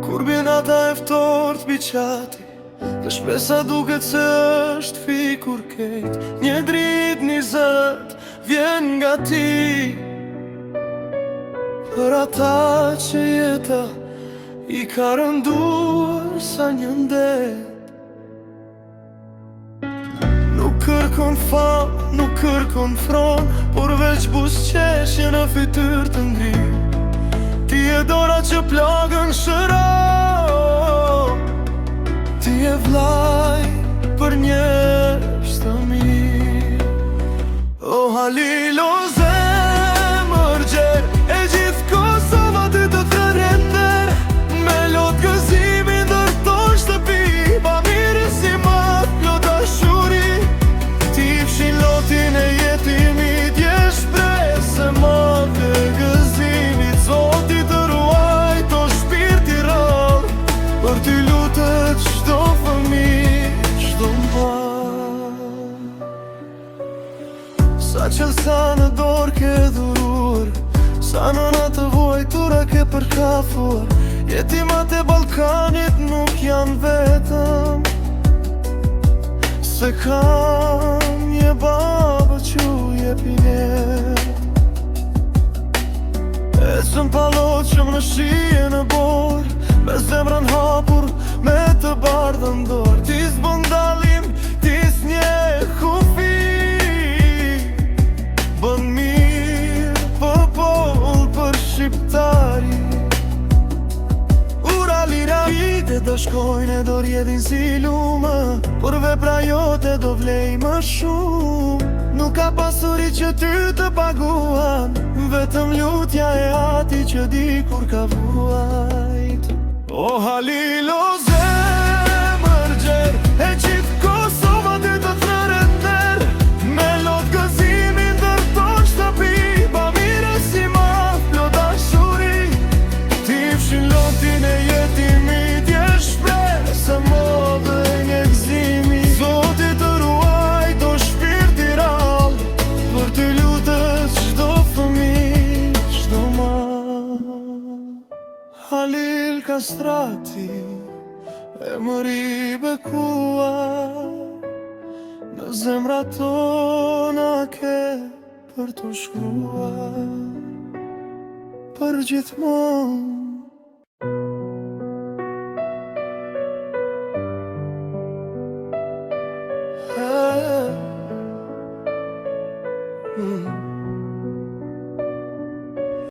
Kur bjen ata e ftort mbi qati, dhe shpesa duket se është fikur kejt, një drit 20 vjen nga ti. Për ata që jeta i ka rënduar sa një ndet, nuk kërkon fam, nuk kërkon fron, por veç busqeshje në fytyr të ngri. Ti e dora që plagën shëron, ti e vllai për njerëz të mirë. O Halil, o zemër gjer, e gjithë Kosova ty të thërrender, me lot gëzimi ndërton shtëpi, pa mirës i mat plot dashuri. Ti fshin lotin e jetimit, je shpresë e madhe e gëzimit. Zoti të ruaj to shpirt i rrallë, për ty lutet çdo fëmijë, çdo mbar. Sa qelsa në dorë ke dhuruar, sa nëna të vuajtura ke përkafuar. Jetimat e Ballkanit nuk janë vetëm, se kam një babë që u jepin jetë. Ecën paloqëm në shije në borë, me zemrën hapur, me të bardhën dorë. Ti s'bën dallim, ti s'nje kufi, bën mirë popull për shqiptari. Ura lira vite do shkojnë e do rjedhin si lume, por vepra jote do vlej më shumë. Nuk ka pasuri që ty të paguan, vetëm lutja e ati që di kur ka vuajt. O Halil, o zemër gjer, e gjithë Kosova ty të thërrender, me lot gëzimi ndërton shtëpi, pa mirës i mat plot dashuri. Ti fshin lotin e jetimit, je shpresë e madhe e një gëzimi. Zoti të ruaj to shpirt i rrallë, për ty lutet çdo fëmijë, çdo mar. Halil Kastrati, emëri bekuar, në zemrat tona ke për të shkruar, për gjithmonë.